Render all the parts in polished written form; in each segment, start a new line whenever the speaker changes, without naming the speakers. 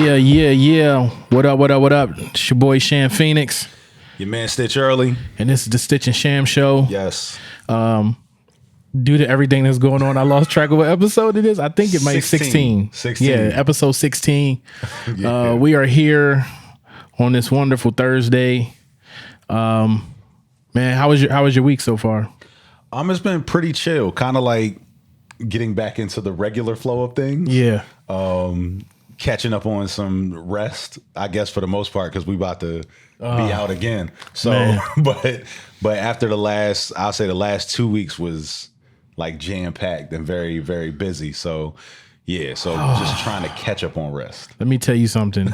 Yeah. What up? It's your boy Sham Phoenix.
Your man Stitch Early.
And this is the Stitch Sham Show.
Yes.
Due to everything that's going on, I lost track of what episode it is. I think it might be 16. Yeah, episode 16. Yeah. We are here on this wonderful Thursday. Man, how was your week so far?
It's been pretty chill. Kind of like getting back into the regular flow of things.
Yeah.
Catching up on some rest, I guess, for the most part, because we about to be out again. So, but after I'll say the last 2 weeks was like jam packed and very, very busy. So, yeah. So just trying to catch up on rest.
Let me tell you something.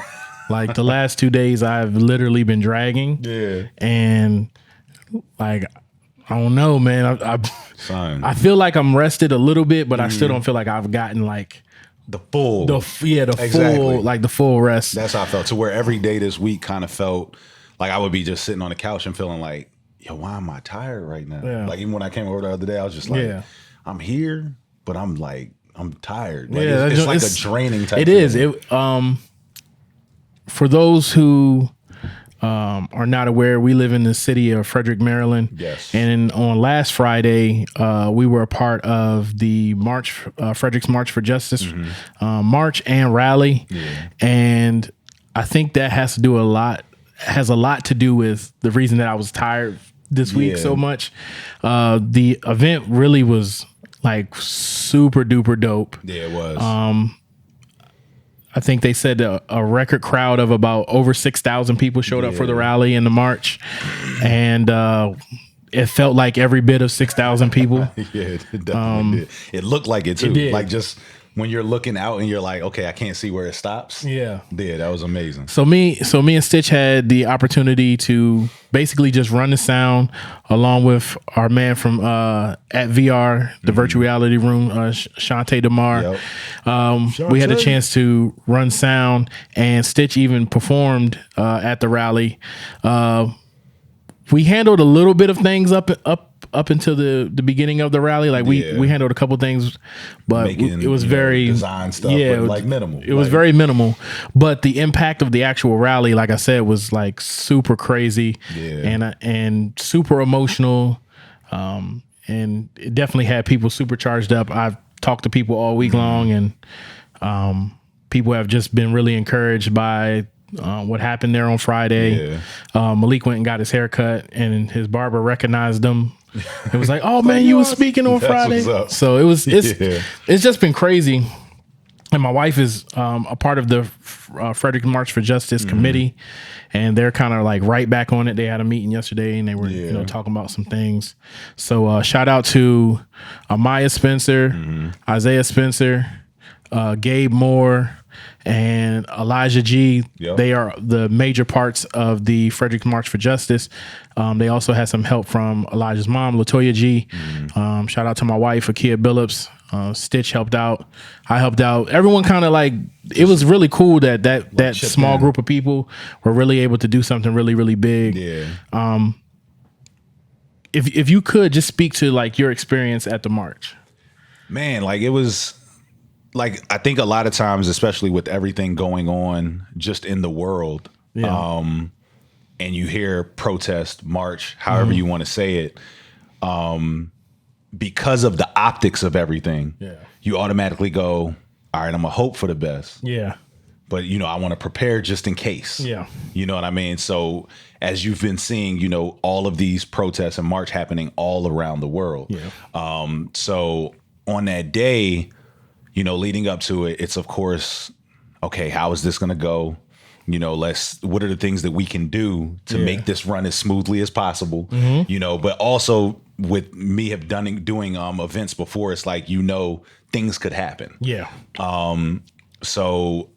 Like the last 2 days, I've literally been dragging.
Yeah.
And like, I don't know, man. I feel like I'm rested a little bit, but I still don't feel like I've gotten like
the full
rest.
That's how I felt. To where every day this week kind of felt like I would be just sitting on the couch and feeling like, yo, why am I tired right now?
Yeah.
Like even when I came over the other day, I was just like, I'm here, but I'm tired. Like,
yeah,
it's like a draining type.
It is. For those who are not aware, we live in the city of Frederick, Maryland.
Yes.
And on last Friday, we were a part of the Frederick's March for Justice march and rally.
Yeah.
And I think that has a lot to do with the reason that I was tired this week so much. The event really was like super duper dope.
Yeah, it was.
I think they said a record crowd of about over 6,000 people showed up for the rally and the march. And it felt like every bit of 6,000 people.
Yeah, it definitely did. It looked like it too. Like just when you're looking out and you're like, okay, I can't see where it stops.
Yeah.
Yeah, that was amazing.
So me and Stitch had the opportunity to basically just run the sound along with our man from at VR, the virtual reality room, Shantae DeMar. Yep. We had a chance to run sound, and Stitch even performed at the rally. We handled a little bit of things up until the beginning of the rally. Like we handled a couple things, but it was very
design stuff. Yeah, but like minimal.
It was very minimal, but the impact of the actual rally, like I said, was like super crazy and super emotional. And it definitely had people super charged up. I've talked to people all week long, and people have just been really encouraged by what happened there on Friday. Malik went and got his hair cut, and his barber recognized him. It was like, oh man, you were speaking on Friday. So it's just been crazy. And my wife is a part of the Frederick March for Justice committee, and they're kind of like right back on it. They had a meeting yesterday, and they were talking about some things. So shout out to Amaya Spencer, Isaiah Spencer, Gabe Moore, and Elijah G. Yep. They are the major parts of the Frederick March for Justice. They also had some help from Elijah's mom, Latoya G. Shout out to my wife, Akia Billups. Stitch helped out. I helped out. Everyone kind of like, it was really cool that small group of people were really able to do something really, really big.
Yeah.
If you could just speak to like your experience at the march.
Man, like it was like, I think a lot of times, especially with everything going on just in the world, and you hear protest, march, however you want to say it, because of the optics of everything, you automatically go, all right, I'm gonna hope for the best.
Yeah.
But, I want to prepare just in case.
Yeah.
You know what I mean? So as you've been seeing, all of these protests and march happening all around the world.
Yeah.
So on that day, leading up to it, it's of course, okay, how is this going to go? What are the things that we can do to make this run as smoothly as possible? But also with me doing events before, it's like, things could happen.
Yeah.
So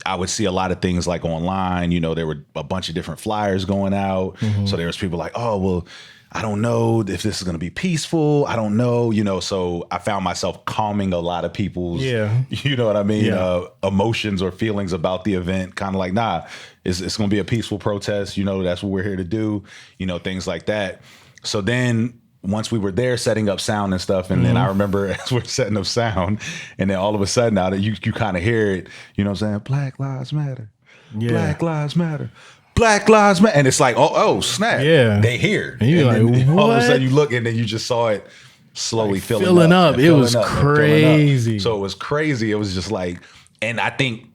I would see a lot of things like online, there were a bunch of different flyers going out. So there was people like, oh, well, I don't know if this is going to be peaceful. I don't know, so I found myself calming a lot of people's, you know what I mean? Emotions or feelings about the event. Kind of like, nah, it's going to be a peaceful protest. That's what we're here to do, things like that. So then once we were there setting up sound and stuff, and then I remember as we're setting up sound, and then all of a sudden now that you kind of hear it, you know what I'm saying? Black Lives Matter. Yeah. Black Lives Matter. Black Lives Matter. And it's like, oh snap.
Yeah.
They here.
And you're
and
like,
then
what?
All of a sudden you look and then you just saw it slowly
like
filling up.
It was crazy.
So it was crazy. It was just like, and I think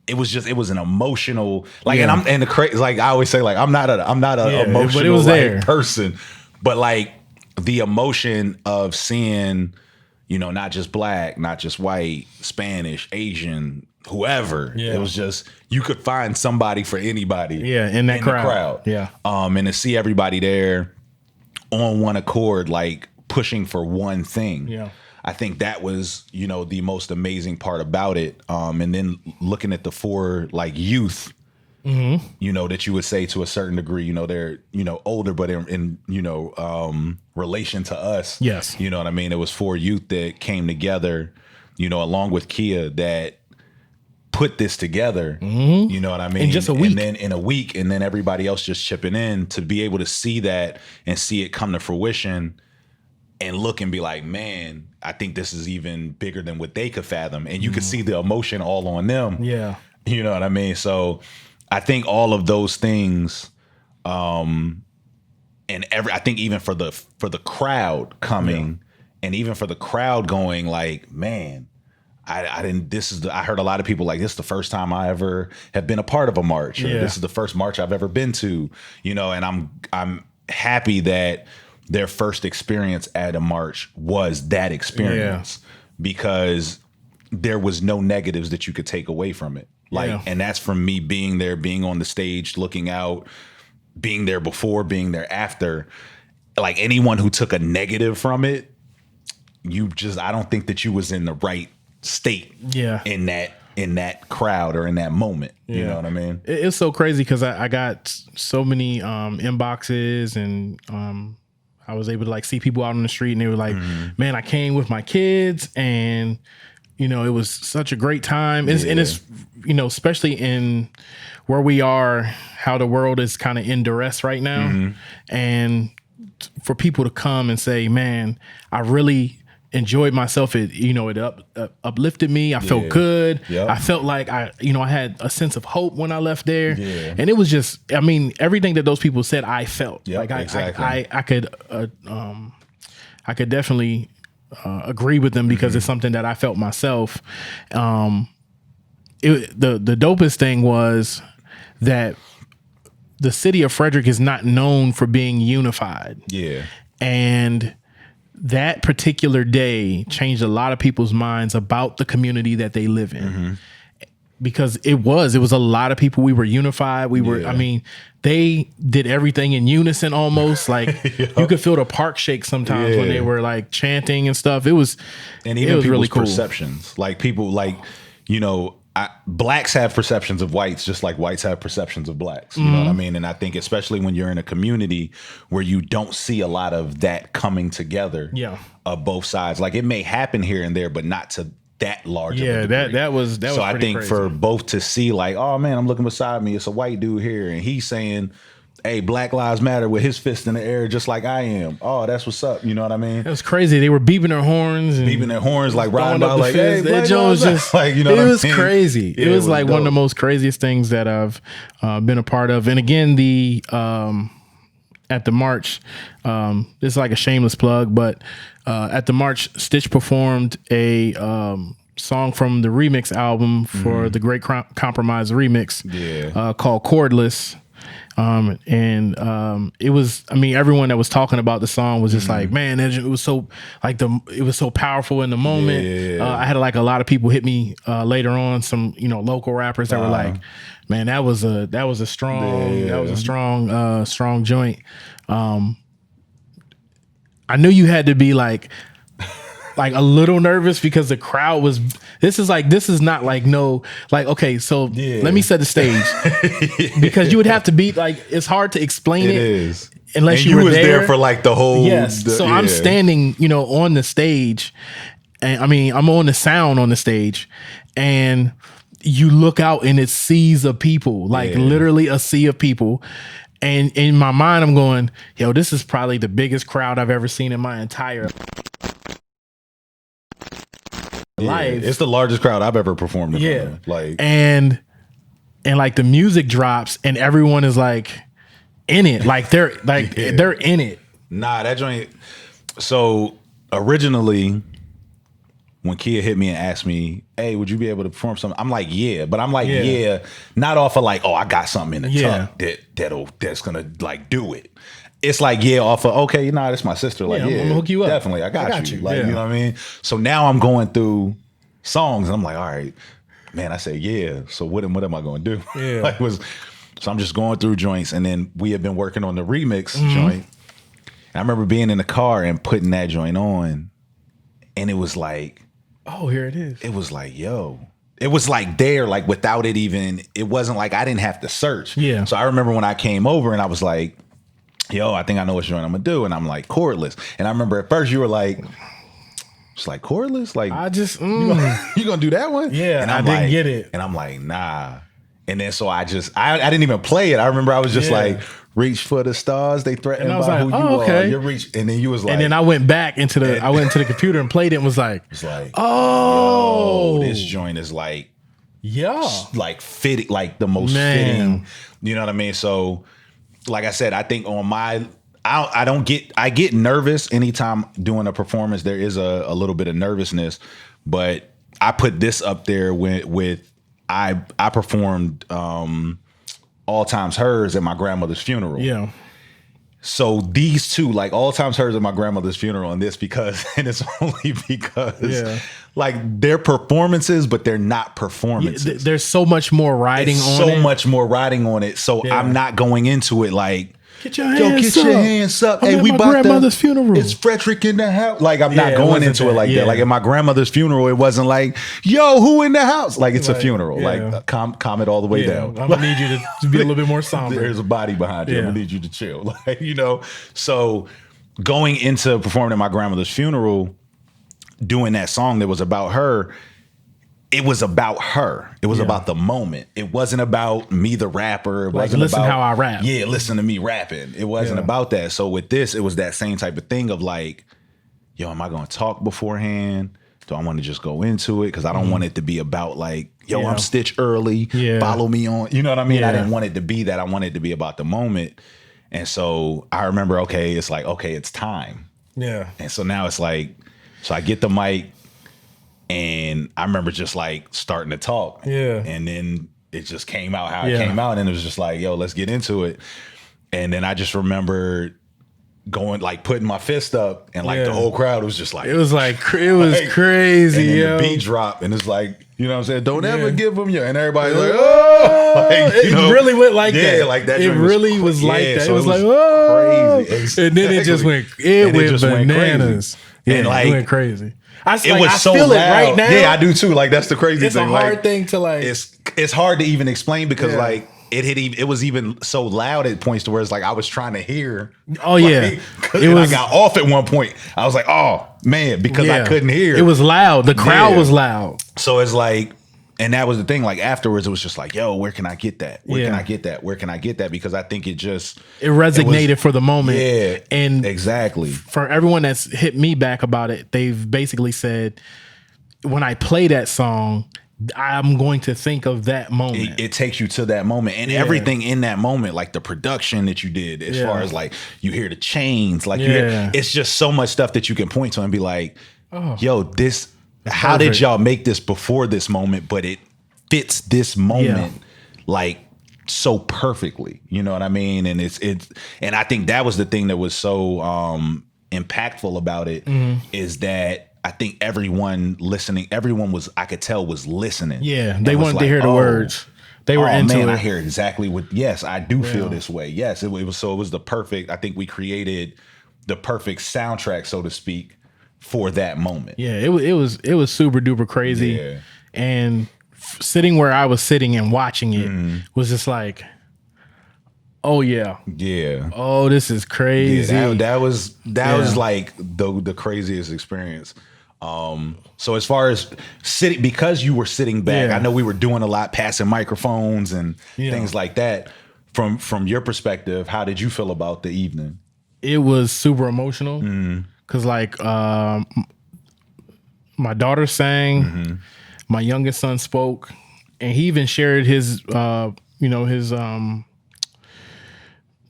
it was an emotional, like, and I'm, and the crazy, like I always say, like, I'm not an emotional
but it was there.
person, but like the emotion of seeing, you know, not just black, not just white, Spanish, Asian, whoever. Yeah. It was just, you could find somebody for anybody.
Yeah, in that crowd. Yeah.
And to see everybody there on one accord, like pushing for one thing. Yeah. I think that was, you know, the most amazing part about it. And then looking at the four like youth, you know, that you would say to a certain degree, you know, they're, you know, older, but in you know, relation to us.
Yes.
You know what I mean? It was four youth that came together, you know, along with Kia, that put this together. You know what I mean?
In just a week.
And then in a week, and then everybody else just chipping in to be able to see that and see it come to fruition. And look and be like, man, I think this is even bigger than what they could fathom. And you could see the emotion all on them.
Yeah.
You know what I mean? So I think all of those things, and I think even for the crowd coming, and even for the crowd going like, man, I heard a lot of people like, this is the first time I ever have been a part of a march. Or this is the first march I've ever been to, you know, and I'm happy that their first experience at a march was that experience, because there was no negatives that you could take away from it. Like, and that's from me being there, being on the stage, looking out, being there before, being there after. Like, anyone who took a negative from it, I don't think that you was in the right state in that crowd or in that moment. You know what I mean?
It's so crazy because I got so many inboxes, and I was able to like see people out on the street, and they were like, man, I came with my kids, and you know, it was such a great time. And it's, you know, especially in where we are, how the world is kind of in duress right now. And for people to come and say, man, I really enjoyed myself. It, you know, it uplifted me. I felt good. I felt like I had a sense of hope when I left there. And it was just, I mean, everything that those people said, I felt. Like I could definitely agree with them, because it's something that I felt myself. The dopest thing was that the city of Frederick is not known for being unified. And that particular day changed a lot of people's minds about the community that they live in. Because it was a lot of people. We were unified. We were, I mean, they did everything in unison almost. Like you could feel the park shake sometimes when they were like chanting and stuff. It was,
and even people's really cool perceptions. Like people, like, you know, blacks have perceptions of whites just like whites have perceptions of blacks. You know what I mean? And I think especially when you're in a community where you don't see a lot of that coming together of both sides. Like, it may happen here and there, but not to that large.
That was
so I think crazy. For both to see like, oh man, I'm looking beside me, it's a white dude here, and he's saying, hey, Black Lives Matter, with his fist in the air just like I am. Oh, that's what's up. You know what I mean?
It was crazy. They were beeping their horns
like riding by like, hey,
that Joe was just like, you know, it was crazy. It was like dope. One of the most craziest things that I've been a part of. And again, the at the march, this is like a shameless plug, but at the march, Stitch performed a song from the remix album for the Great Compromise remix called Cordless. It was, I mean, everyone that was talking about the song was just like, man, it was so like it was so powerful in the moment. I had like a lot of people hit me later on, some, you know, local rappers that were like, man, that was a strong joint. I knew you had to be like a little nervous because the crowd was, this is not like, no, like, okay, so let me set the stage because you would have to be like, it's hard to explain it.
Is.
Unless
and
you were
was there for like the whole.
So I'm standing, you know, on the stage, and I mean, I'm on the sound on the stage, and you look out and it's seas of people, like literally a sea of people. And in my mind, I'm going, yo, this is probably the biggest crowd I've ever seen in my entire life.
It's the largest crowd I've ever performed in front of. Like,
and like the music drops and everyone is like in it. Like they're they're in it.
Nah, that joint. So originally, when Kia hit me and asked me, "Hey, would you be able to perform something?" I'm like, "Yeah," but I'm like, "Yeah," not off of like, "Oh, I got something in the tuck that's gonna like do it." It's like, yeah, off of, okay, nah, that's my sister. Like,
I'm gonna hook you up.
Definitely, I got you. Like, you know what I mean? So now I'm going through songs and I'm like, all right, man, I say, yeah. So what am I going to do?
Yeah.
Like so I'm just going through joints, and then we have been working on the remix joint. And I remember being in the car and putting that joint on, and it was like,
oh, here it is.
It was like, yo. It was like there, like without it even, it wasn't like I didn't have to search.
Yeah.
So I remember when I came over and I was like, yo, I think I know what joint I'm gonna do. And I'm like, cordless. And I remember at first you were like, it's like cordless? Like,
I just,
you gonna do that one?
Yeah,
and
I didn't get it.
And I'm like, nah. And then so I didn't even play it. I remember I was just like, reach for the stars. They threaten by
like,
who you are. You reach, and then you was like,
and then I went back into the computer and played it and was like,
oh, this joint is like, like fitting, like the most fitting. You know what I mean? So, like I said, I think on my, I get nervous anytime doing a performance. There is a little bit of nervousness, but I put this up there with I performed All Times Hers at my grandmother's funeral.
Yeah.
So these two, like All Times Hers at my grandmother's funeral, and it's only because like they're performances, but they're not performances.
There's so much more riding on it.
So much more riding on it. So I'm not going into it like,
get your hands up.
Hey,
we bought grandmother's funeral.
It's Frederick in the house. Like I'm not going into it like that. Like at my grandmother's funeral, it wasn't like, yo, who in the house? Like it's a funeral. Like calm it all the way down.
I'm gonna need you to be a little bit more somber.
There's a body behind you. I'm gonna need you to chill. Like, you know. So going into performing at my grandmother's funeral, doing that song that was about her. It was about her. It was about the moment. It wasn't about me, the rapper. It wasn't
listen
about
how I rap.
Yeah, listen to me rapping. It wasn't about that. So with this, it was that same type of thing of like, yo, am I going to talk beforehand? Do I want to just go into it? Because I don't want it to be about like, yo, I'm Stitch early. Yeah. Follow me on. You know what I mean? I didn't want it to be that. I wanted it to be about the moment. And so I remember, it's like, it's time.
Yeah.
And so now it's like, so I get the mic. And I remember just like starting to talk. Yeah. And then it just came out how it came out. And it was just like, yo, let's get into it. And then I just remember going, like putting my fist up and like the whole crowd was just like.
It was crazy.
And then the beat dropped and it's like, you know what I'm saying? Don't ever give them your. And everybody's like, oh. Like,
it really went like that.
Yeah, like that.
It really was like that. So it was like, oh. Crazy. Exactly. And then it just went, bananas. Yeah, and like, it went crazy. I feel it right now.
Yeah, I do too. Like that's the crazy thing.
It's a hard thing to like.
It's hard to even explain because like it was even so loud at points to where it's like I was trying to hear.
Oh yeah,
I got off at one point. I was like, oh man, because I couldn't hear.
It was loud. The crowd was loud.
So it's like, and that was the thing. Like afterwards, it was just like, yo, where can I get that? Where can I get that? Where can I get that? Because I think it
resonated for the moment.
Yeah,
and
exactly.
For everyone that's hit me back about it, they've basically said, when I play that song, I'm going to think of that moment.
It takes you to that moment, and everything in that moment, like the production that you did, as far as like you hear the chains, like you hear, it's just so much stuff that you can point to and be like, yo, this. How did y'all make this before this moment, but it fits this moment like so perfectly? You know what I mean? And and I think that was the thing that was so impactful about it is that I think everyone was, I could tell, was listening.
Yeah, they wanted to hear the words. They were into it.
I hear exactly what. Yes, I do feel this way. Yes, it was the perfect. I think we created the perfect soundtrack, so to speak, for that moment.
Yeah, it was super duper crazy. Yeah. And sitting where I was sitting and watching it was just like, oh yeah. Yeah. Oh, this is crazy.
Yeah, that was like the craziest experience So as far as sitting, because you were sitting back,
Yeah.
I know we were doing a lot, passing microphones and things like that. From your perspective, how did you feel about the evening?
It was super emotional because like my daughter sang, my youngest son spoke, and he even shared his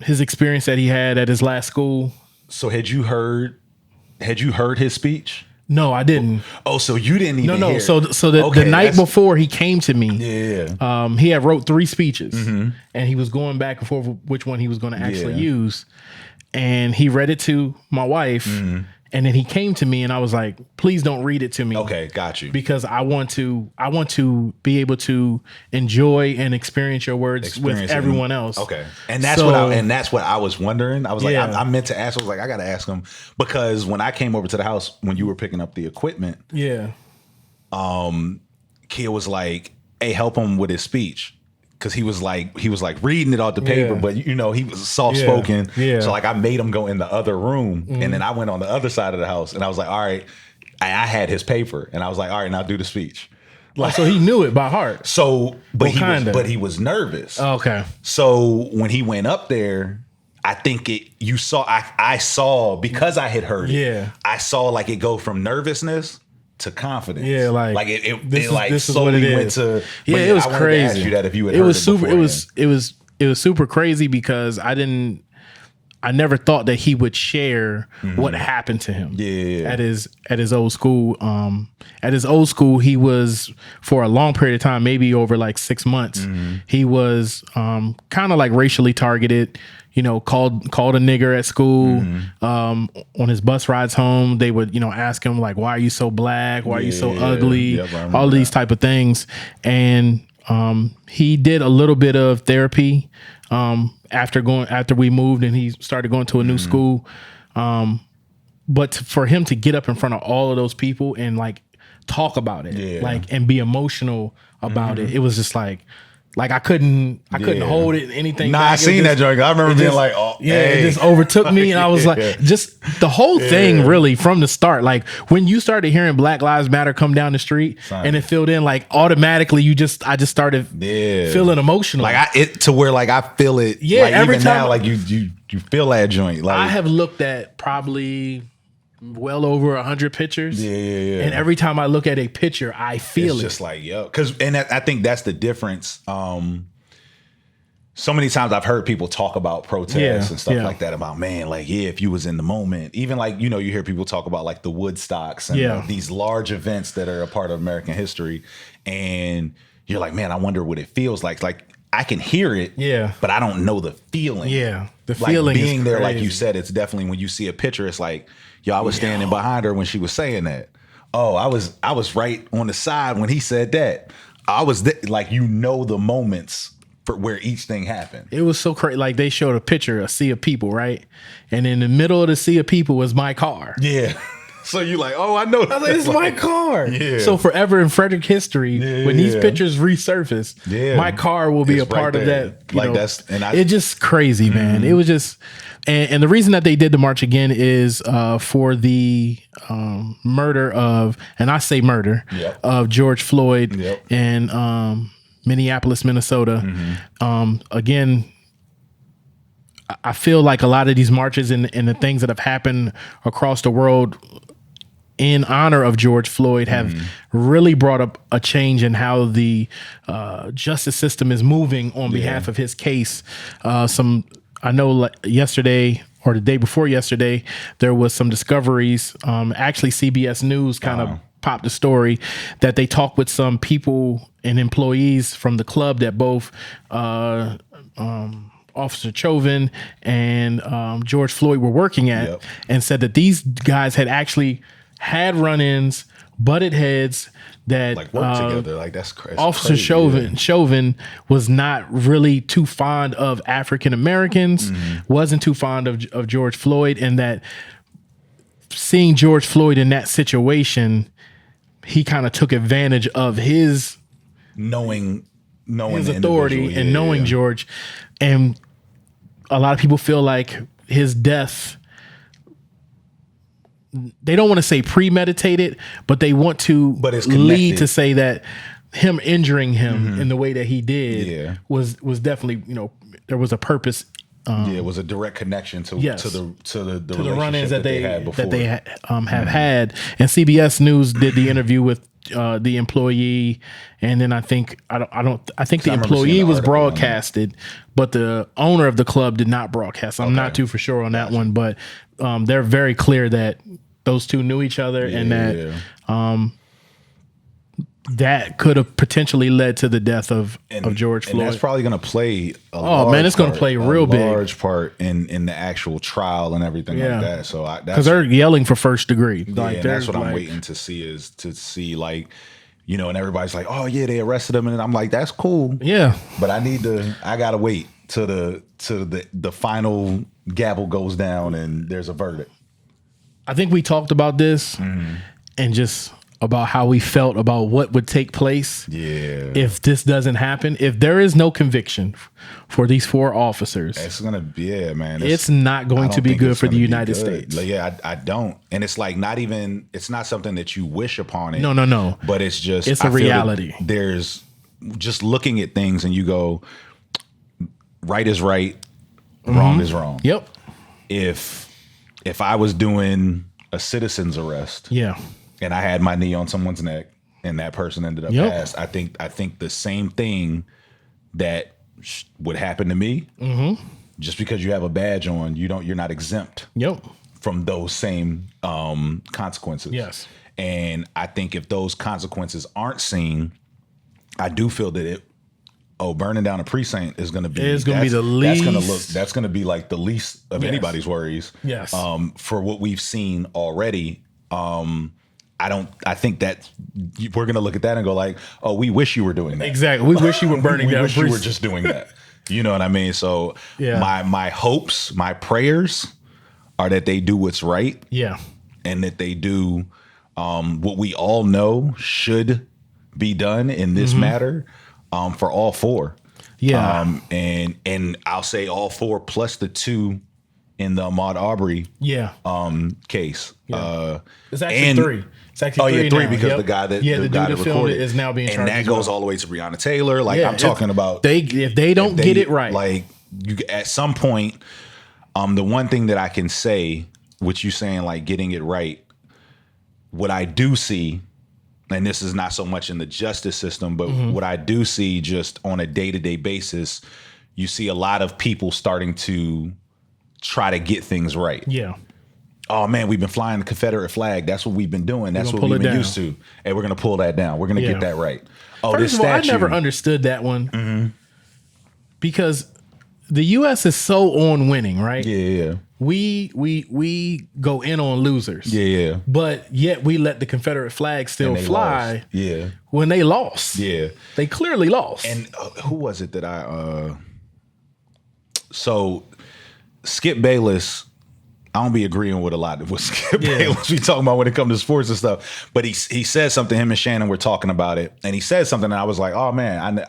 his experience that he had at his last school.
So had you heard his speech?
No, I didn't.
Oh, so you didn't even hear.
So the night before he came to me, he had wrote 3 speeches, and he was going back and forth with which one he was going to actually use. And he read it to my wife, and then he came to me, and I was like, "Please don't read it to me."
Okay, got you.
Because I want to be able to enjoy and experience your words with everyone else.
Okay, and that's what I was wondering. I was like, I meant to ask. I was like, I got to ask him because when I came over to the house when you were picking up the equipment,
kid
was like, "Hey, help him with his speech." Because he was like reading it off the paper, but he was soft spoken. Yeah. So like I made him go in the other room, and then I went on the other side of the house, and I was like, all right, I had his paper, and I was like, all right, now do the speech.
Like, so he knew it by heart.
So, but he was nervous.
Okay.
So when he went up there, I think I saw because I had heard it.
Yeah.
I saw like it go from nervousness to confidence.
Yeah, like
it slowly went to.
It was
I wanted
crazy.
To ask you that if you had heard it
super.
beforehand.
It was super crazy because I never thought that he would share what happened to him.
Yeah.
At his old school. At his old school, he was for a long period of time, maybe over like 6 months. He was kind of like racially targeted. Called a nigger at school. On his bus rides home, they would, ask him like, "Why are you so black? Why are you so ugly?" All these type of things. And he did a little bit of therapy after we moved, and he started going to a new school. But for him to get up in front of all of those people and like talk about it, and be emotional about it, it was just like I couldn't hold it anything.
Nah, I seen that joke. I remember being like, oh,
it just overtook me, and I was like, just the whole thing really from the start. Like when you started hearing Black Lives Matter come down the street, and it filled in, like automatically, I just started feeling emotional.
Like to where like I feel it.
Yeah,
like,
every
even
time
now, like you feel that joint. Like
I have looked at probably well over 100 pictures. Yeah. And every time I look at a picture, I feel
it's just like, yo. I think that's the difference. So many times I've heard people talk about protests and stuff like that about, man, like, if you was in the moment, even like, you hear people talk about like the Woodstocks and these large events that are a part of American history. And you're like, man, I wonder what it feels like. Like I can hear it, but I don't know the feeling.
Yeah. The
like
feeling
being
is
there,
crazy.
like you said, it's definitely when you see a picture, it's like, yo, I was standing behind her when she was saying that. Oh, I was right on the side when he said that. I was like, the moments for where each thing happened.
It was so crazy. Like they showed a picture, a sea of people, right? And in the middle of the sea of people was my car.
Yeah. So you like, oh, I know.
I was like, it's my car.
Yeah.
So forever in Frederick history, when these pictures resurface, my car will be a part of that.
Like
it's just crazy, man. It was just, and the reason that they did the march again is for the murder of, and I say murder, of George Floyd in Minneapolis, Minnesota. Again, I feel like a lot of these marches and the things that have happened across the world in honor of George Floyd have really brought up a change in how the justice system is moving on behalf of his case. I know yesterday or the day before yesterday, there was some discoveries. Actually, CBS News kind of popped the story that they talked with some people and employees from the club that both Officer Chauvin and George Floyd were working at, and said that these guys had actually had run-ins, butted heads, that
like work together. Like that's crazy.
Officer Chauvin was not really too fond of African Americans, wasn't too fond of George Floyd, and that seeing George Floyd in that situation, he kind of took advantage of his
knowing
his authority and knowing George. And a lot of people feel like his death they don't want to say premeditated, but they want to
it's
lead
connected.
to say that him injuring him in the way that he did was definitely, there was a purpose.
It was a direct connection to the
run-ins that they
had before.
have had. And CBS News did the interview with the employee, and then I think the employee was broadcasted, but the owner of the club did not broadcast. I'm not too for sure on that one, but they're very clear that those two knew each other and that that could have potentially led to the death of George Floyd.
And that's probably going to play
it's going to play real big.
Large part in the actual trial and everything like that. So
because they're yelling for first degree.
And that's what I'm waiting to see like, and everybody's like, oh yeah, they arrested him. And I'm like, that's cool.
Yeah.
But I got to wait till the final gavel goes down and there's a verdict.
I think we talked about this and just about how we felt about what would take place if this doesn't happen. If there is no conviction for these 4 officers,
it's gonna be man.
It's not going to be good for the United States.
Like, I don't. And it's like it's not something that you wish upon it.
No.
But it's just
it's a reality.
There's just looking at things and you go, right is right, wrong is wrong.
Yep.
If I was doing a citizen's arrest, and I had my knee on someone's neck and that person ended up passed, I think the same thing that would happen to me, just because you have a badge on, you're not exempt from those same consequences.
Yes.
And I think if those consequences aren't seen, I do feel that burning down a precinct is going to be
the least.
That's going to be like the least of anybody's worries.
Yes.
For what we've seen already. I think that we're going to look at that and go like, oh, we wish you were doing that.
Exactly. We wish you were burning down.
We wish you were just doing that. You know what I mean? So my hopes, my prayers are that they do what's right.
Yeah.
And that they do what we all know should be done in this matter for all 4.
Yeah.
And I'll say all 4 plus the 2 in the Ahmaud Arbery case.
Yeah. It's actually 3. It's actually
3 because the guy that
the guy that recorded it
is
now being charged.
And that goes all the way to Breonna Taylor. Like I'm talking about
if they don't get it right.
Like at some point, the one thing that I can say, which you saying like getting it right, what I do see, and this is not so much in the justice system, but what I do see just on a day-to-day basis, you see a lot of people starting to try to get things right.
Yeah.
Oh man, we've been flying the Confederate flag. That's what we've been doing. That's what we've been used to. And we're going to pull that down. We're going to get that right. Oh,
First
this
of all,
statue.
I never understood that one because the U.S. is so on winning, right?
Yeah.
We go in on losers.
Yeah.
But yet we let the Confederate flag still fly.
Lost. Yeah.
When they lost.
Yeah.
They clearly lost.
And who was it that so Skip Bayless, I don't be agreeing with a lot of what Skip Bayless be talking about when it comes to sports and stuff. But he said something, him and Shannon were talking about it. And he said something and I was like, oh man,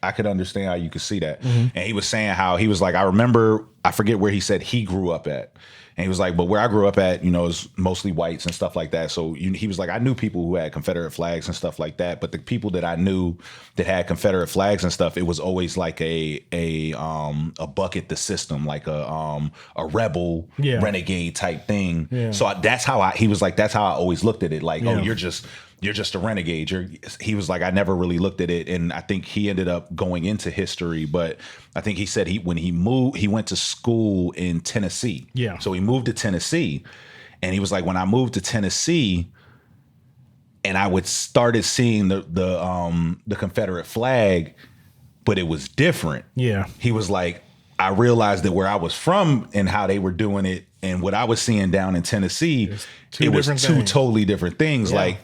I could understand how you could see that. And he was saying how he was like, I remember, I forget where he said he grew up at. And he was like, but where I grew up at, is mostly whites and stuff like that. So he was like, I knew people who had Confederate flags and stuff like that. But the people that I knew that had Confederate flags and stuff, it was always like a bucket the system, like a rebel renegade type thing. Yeah. So that's how he was like, that's how I always looked at it. Like, oh, you're just a renegade. He was like, I never really looked at it. And I think he ended up going into history, but I think he said when he moved, he went to school in Tennessee.
Yeah.
So he moved to Tennessee and he was like, when I moved to Tennessee and I started seeing the Confederate flag, but it was different.
Yeah.
He was like, I realized that where I was from and how they were doing it and what I was seeing down in Tennessee, it was two totally different things. Yeah. Like,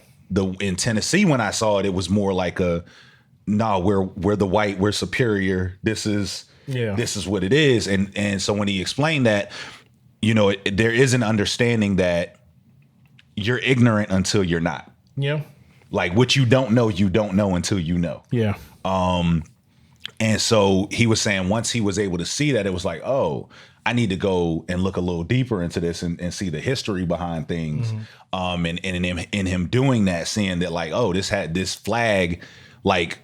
in Tennessee, when I saw it, it was more like we're the white, we're superior. This is what it is. And so when he explained that, there is an understanding that you're ignorant until you're not.
Yeah.
Like what you don't know until you know.
Yeah.
And so he was saying once he was able to see that, it was like, oh, I need to go and look a little deeper into this and see the history behind things. And in him doing that, seeing that like, oh, this flag, like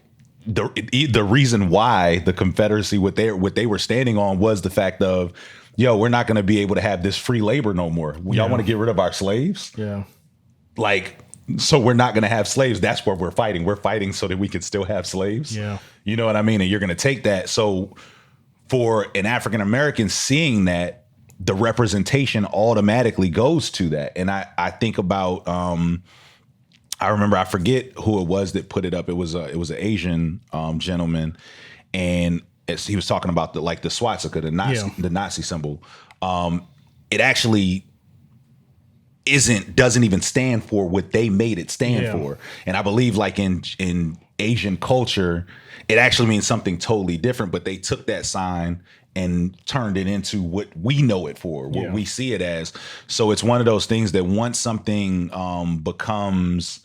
the reason why the Confederacy, what they were standing on was the fact of, yo, we're not going to be able to have this free labor no more. Y'all want to get rid of our slaves?
Yeah.
Like, so we're not going to have slaves. That's what we're fighting. We're fighting so that we can still have slaves.
Yeah.
You know what I mean? And you're going to take that. So for an African American seeing that, the representation automatically goes to that. And I think about, I remember, I forget who it was that put it up. It was an Asian gentleman, and he was talking about the swastika, the Nazi symbol. It actually doesn't even stand for what they made it stand for. And I believe like in Asian culture, it actually means something totally different, but they took that sign and turned it into what we know it for, what we see it as. So it's one of those things that once something becomes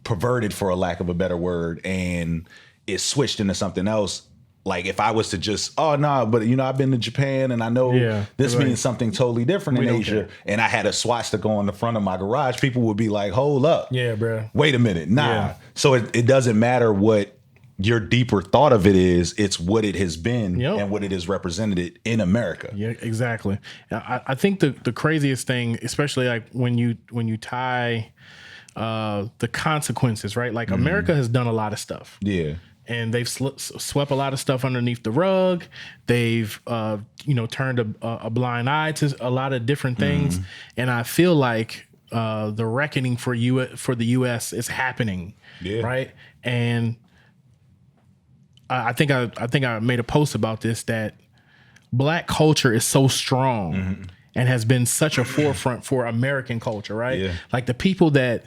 perverted, for a lack of a better word, and is switched into something else, like if I was to just, but I've been to Japan and I know this means something totally different in Asia, and I had a swastika on the front of my garage, people would be like, hold up.
Yeah, bro.
Wait a minute. Nah. Yeah. So it doesn't matter what your deeper thought of it is, it's what it has been and what it is represented in America.
Yeah, exactly. I think the craziest thing, especially like when you tie the consequences, right? Like America has done a lot of stuff.
Yeah.
And they've swept a lot of stuff underneath the rug. They've, turned a blind eye to a lot of different things. And I feel like the reckoning for the U.S. is happening, right? And I think I made a post about this, that Black culture is so strong and has been such a forefront for American culture, right?
Yeah.
Like the people that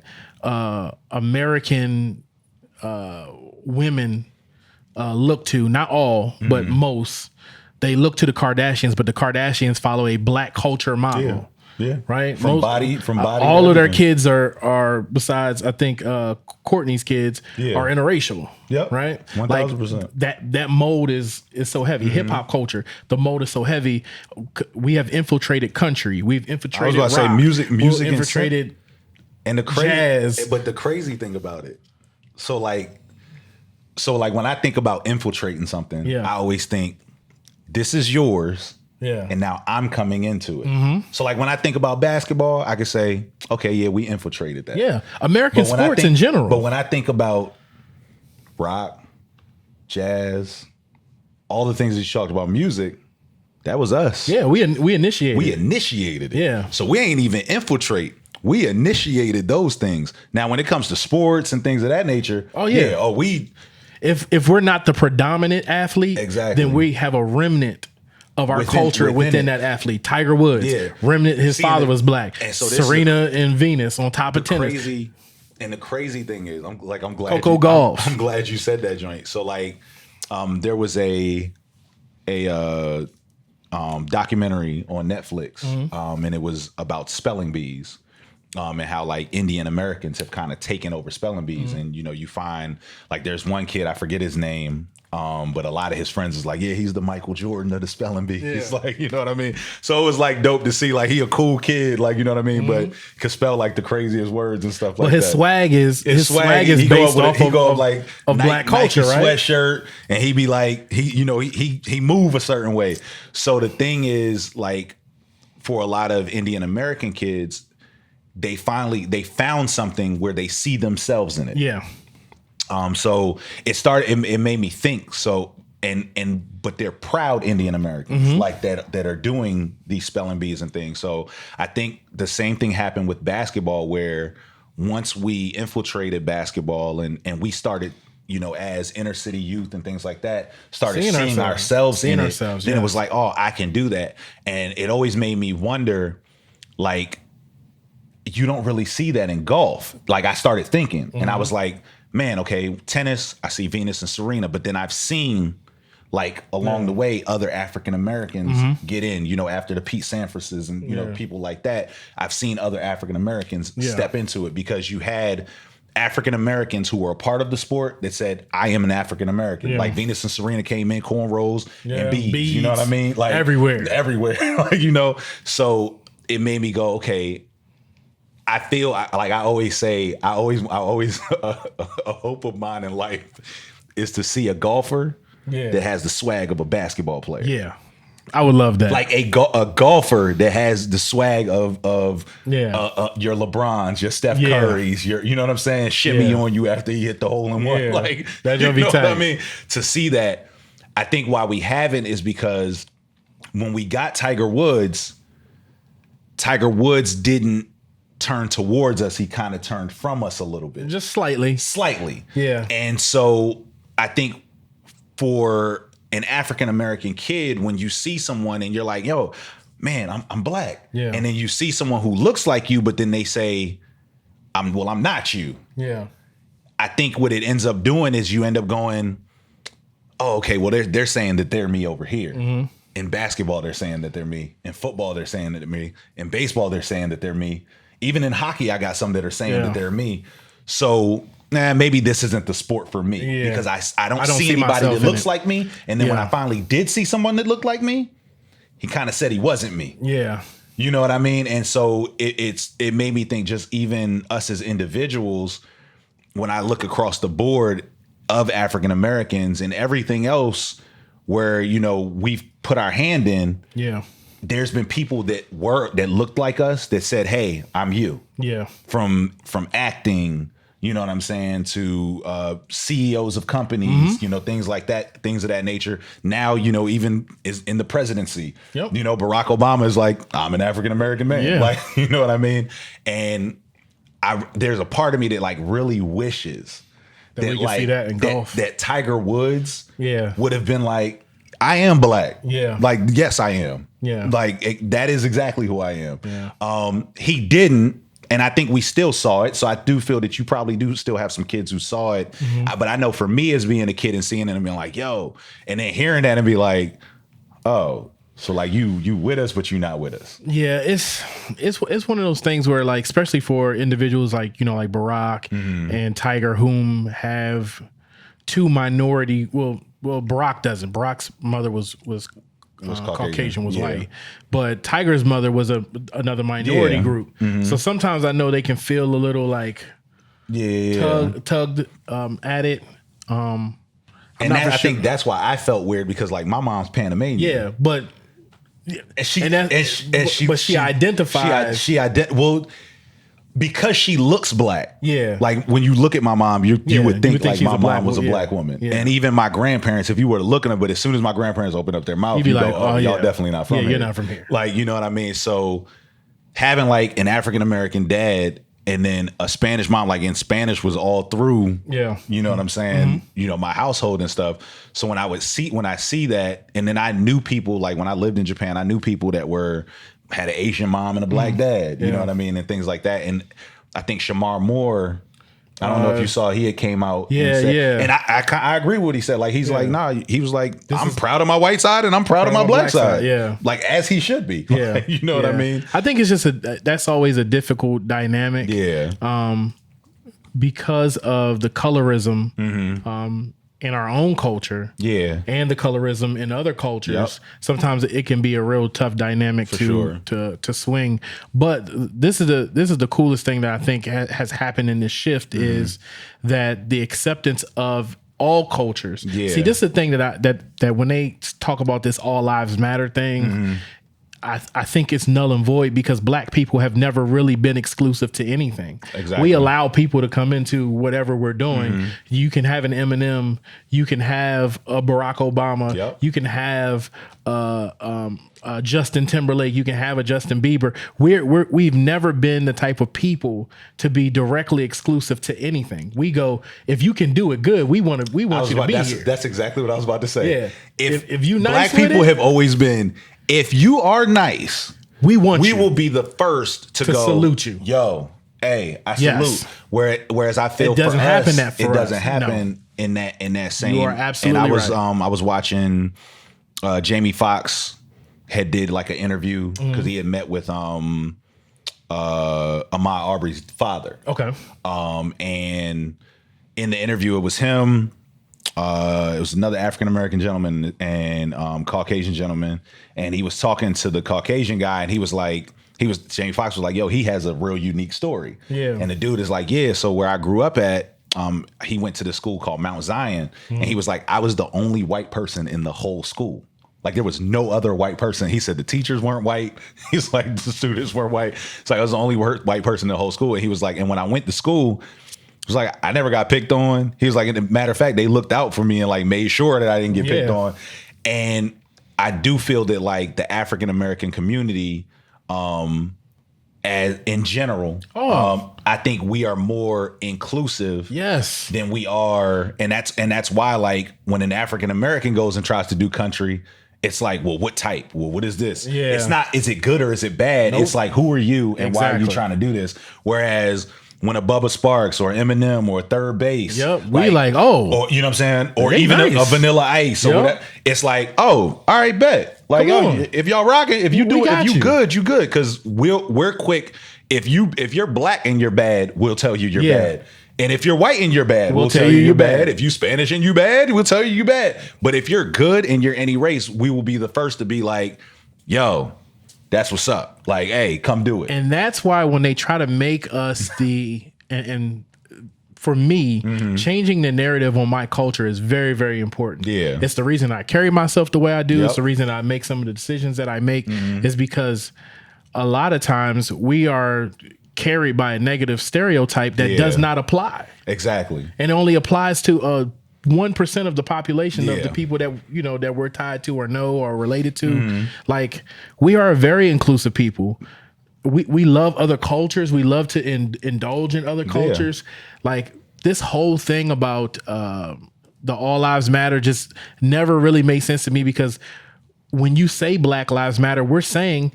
American women look to, not all, but most, they look to the Kardashians, but the Kardashians follow a Black culture model.
Yeah.
Right.
From body.
All of their kids are besides, I think, Courtney's kids are interracial.
Yep.
Right.
1000%.
Like that mold is so heavy. Hip hop culture, the mold is so heavy. We have infiltrated country. We've infiltrated.
I was about to say music
We've infiltrated
and the
jazz.
But the crazy thing about it, so like when I think about infiltrating something, I always think this is yours.
Yeah.
And now I'm coming into it. So like when I think about basketball, I could say, okay, yeah, we infiltrated that.
Yeah. American sports in general.
But when I think about rock, jazz, all the things that you talked about, music, that was us.
Yeah, we initiated.
We initiated it.
Yeah.
So we ain't even infiltrate. We initiated those things. Now, when it comes to sports and things of that nature, if we're not the predominant athlete, then we have a remnant of our culture within that athlete. Tiger Woods, remnant, his father was Black. And so Serena and Venus on top of tennis. And the crazy thing is, I'm glad
Coco Gauff.
I'm glad you said that joint. So like, there was a documentary on Netflix, and it was about spelling bees. And how like Indian Americans have kind of taken over spelling bees. And, you find like there's one kid, I forget his name, but a lot of his friends is like, yeah, he's the Michael Jordan of the spelling bee. He's like, you know what I mean? So it was like dope to see like he a cool kid, like, you know what I mean? But could spell like the craziest words and stuff like that.
His swag is based off of Black culture,
Nike
right?
Sweatshirt, and he be like, he move a certain way. So the thing is, like, for a lot of Indian American kids, they found something where they see themselves in it.
Yeah.
So it made me think. So, but they're proud Indian Americans like that are doing these spelling bees and things. So I think the same thing happened with basketball, where once we infiltrated basketball and we started, as inner city youth and things like that, started seeing ourselves in it. Then it was like, oh, I can do that. And it always made me wonder, like, you don't really see that in golf. Like I started thinking and I was like, man, okay, tennis, I see Venus and Serena, but then I've seen like along the way, other African Americans get in, after the Pete Sampras and, people like that. I've seen other African Americans step into it because you had African Americans who were a part of the sport that said, I am an African American. Like Venus and Serena came in, cornrows and beads. You know what I mean? Like
everywhere.
Like, you know, so it made me go, okay, I feel like I always say, a hope of mine in life is to see a golfer that has the swag of a basketball player.
Yeah. I would love that.
Like a golfer that has the swag of your LeBrons, your Steph Currys, your, you know what I'm saying, shimmy on you after you hit the hole in one. Like
that's gonna be tight.
What I mean, to see that, I think why we haven't is because when we got Tiger Woods didn't turn towards us. He kind of turned from us a little bit,
just slightly. Yeah,
and so I think for an African American kid, when you see someone and you're like, yo, man, I'm black. Yeah. And then you see someone who looks like you, but then they say, I'm not you.
Yeah.
I think what it ends up doing is you end up going, oh, okay, well, they're saying that they're me over here. Mm-hmm. In basketball, they're saying that they're me. In football, they're saying that they're me. In baseball, they're saying that they're me. Even in hockey, I got some that are saying that they're me. So maybe this isn't the sport for me because I don't see anybody that looks like me. And then when I finally did see someone that looked like me, he kind of said he wasn't me.
Yeah.
You know what I mean? And so it made me think, just even us as individuals, when I look across the board of African Americans and everything else where, you know, we've put our hand in. Yeah. There's been people that looked like us that said, hey, I'm you. Yeah. From acting, you know what I'm saying, to CEOs of companies, you know, things like that, things of that nature. Now, you know, even is in the presidency, you know, Barack Obama is like, I'm an African American man. Yeah. Like, you know what I mean? And there's a part of me that like really wishes that we could see that in golf. That Tiger Woods would have been like, I am black. Yeah. Like, yes, I am. Yeah. Like, that is exactly who I am. Yeah. He didn't. And I think we still saw it. So I do feel that you probably do still have some kids who saw it. But I know for me as being a kid and seeing it and being like, yo, and then hearing that and be like, oh, so like you with us, but you not with us. Yeah, it's one of those things where like, especially for individuals like, you know, like Barack and Tiger, whom have two minority, well, Barack doesn't. Barack's mother was Caucasian, was white, but Tiger's mother was another minority group. So sometimes I know they can feel a little like tugged at it. I think that's why I felt weird, because like my mom's Panamanian. Yeah, but she identifies. Because she looks black. Yeah. Like when you look at my mom, you would think like my mom was a black woman. Yeah. And even my grandparents, if you were to look at them, but as soon as my grandparents open up their mouth, you'd be like, go, y'all definitely not from here. You're not from here. Like, you know what I mean? So having like an African American dad and then a Spanish mom, like in Spanish was all through, you know what I'm saying? You know, my household and stuff. So when I see that, and then I knew people, like when I lived in Japan, I knew people that had an Asian mom and a black dad, you know what I mean? And things like that. And I think Shamar Moore, I don't know if you saw, he had came out. And I agree with what he said. Like, he's like, nah, he was like, I'm proud of my white side and I'm proud of my black side. Yeah. Like, as he should be. Yeah. Like, you know what I mean? I think it's just that's always a difficult dynamic. Yeah. Because of the colorism, in our own culture, and the colorism in other cultures, sometimes it can be a real tough dynamic to swing. But this is the coolest thing that I think has happened in this shift is that the acceptance of all cultures. Yeah. See, this is the thing that when they talk about this all lives matter thing, I think it's null and void, because black people have never really been exclusive to anything. Exactly. We allow people to come into whatever we're doing. You can have an Eminem, you can have a Barack Obama, you can have Justin Timberlake, you can have a Justin Bieber. We've never been the type of people to be directly exclusive to anything. We go, if you can do it good, we want you to be here. That's exactly what I was about to say. Yeah. If you nice, black people have always been, if you are nice, we will be the first to go salute you. Yo, hey, I salute. Whereas I feel it doesn't happen in that same. You are absolutely right. And I was watching Jamie Foxx had did like an interview because he had met with Ahmaud Arbery's father.
Okay.
And in the interview, it was him. It was another African American gentleman and Caucasian gentleman, and he was talking to the Caucasian guy, and Jamie Foxx was like, "Yo, he has a real unique story."
Yeah.
And the dude is like, "Yeah, so where I grew up at, he went to this school called Mount Zion, and he was like, I was the only white person in the whole school. Like there was no other white person." He said the teachers weren't white. He's like, the students weren't white. So I was the only white person in the whole school. And he was like, and when I went to school, it was like, I never got picked on. He was like, as a matter of fact, they looked out for me and like made sure that I didn't get picked on. And I do feel that like the African American community, as in general, I think we are more inclusive than we are. And that's why like when an African American goes and tries to do country, it's like, well, what type? Well, what is this? Yeah. It's not, is it good or is it bad? Nope. It's like, who are you and why are you trying to do this? Whereas when a Bubba Sparks or Eminem or Third Base,
we like, oh,
or you know what I'm saying, or even a Vanilla Ice, or whatever, it's like, oh, all right, bet. Like, if y'all rocking, if you do it, if you good, you good, because we're quick. If you're black and you're bad, we'll tell you you're bad. And if you're white and you're bad, we'll tell you you're bad. If you Spanish and you bad, we'll tell you you're bad. But if you're good and you're any race, we will be the first to be like, yo, that's what's up. Like, hey, come do it.
And that's why when they try to make us and for me, changing the narrative on my culture is very, very important. Yeah. It's the reason I carry myself the way I do. It's the reason I make some of the decisions that I make is because a lot of times we are carried by a negative stereotype that does not apply.
Exactly.
And it only applies to 1% of the population of the people that, you know, that we're tied to or know or related to. Like, we are a very inclusive people. We love other cultures. We love to indulge in other cultures. Like, this whole thing about the All Lives Matter just never really made sense to me, because when you say Black Lives Matter, we're saying,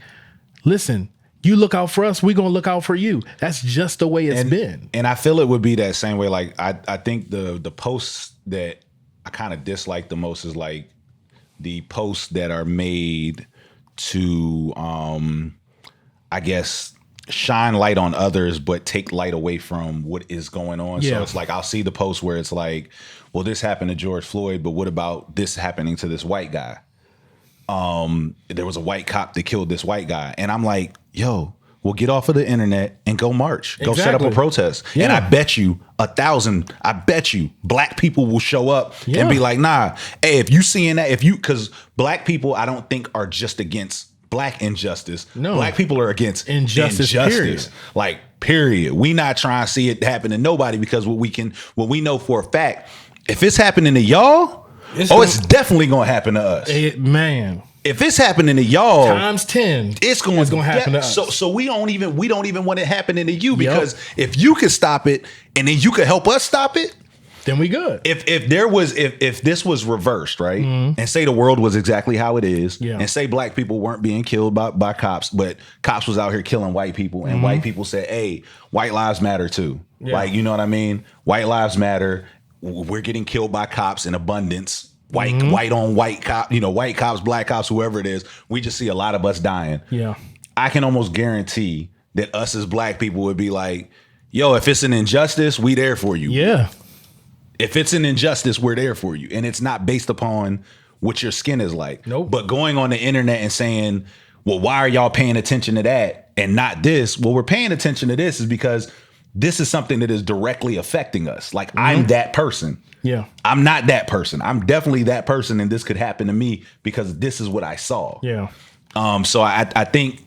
listen, you look out for us, we're going to look out for you. That's just the way it's been.
And I feel it would be that same way. Like, I think the posts that I kind of dislike the most is like the posts that are made to, I guess, shine light on others, but take light away from what is going on. So it's like, I'll see the post where it's like, well, this happened to George Floyd, but what about this happening to this white guy? There was a white cop that killed this white guy. And I'm like, yo, well, get off of the internet and go march. Go set up a protest. And I bet you 1,000, I bet you black people will show up and be like, nah, hey, if you seeing that, because black people, I don't think are just against black injustice. No. Black people are against injustice. Period. Like, period. We not trying to see it happen to nobody, because what we know for a fact, if it's happening to y'all, it's definitely gonna happen to us. If it's happening to y'all
times 10, it's gonna happen to us.
So we don't even want it happening to you, because if you could stop it and then you could help us stop it,
then we good.
If this was reversed, right, and say the world was exactly how it is, and say black people weren't being killed by cops, but cops was out here killing white people, and white people said, hey, white lives matter too. Like, you know what I mean? White lives matter. We're getting killed by cops in abundance. White on white cop, white cops, black cops, whoever it is. We just see a lot of us dying.
Yeah.
I can almost guarantee that us as black people would be like, yo, if it's an injustice, we there for you.
Yeah.
If it's an injustice, we're there for you. And it's not based upon what your skin is like.
Nope.
But going on the internet and saying, well, why are y'all paying attention to that and not this? Well, we're paying attention to this is because this is something that is directly affecting us. Like, I'm that person.
Yeah.
I'm not that person. I'm definitely that person, and this could happen to me because this is what I saw.
Yeah.
So I think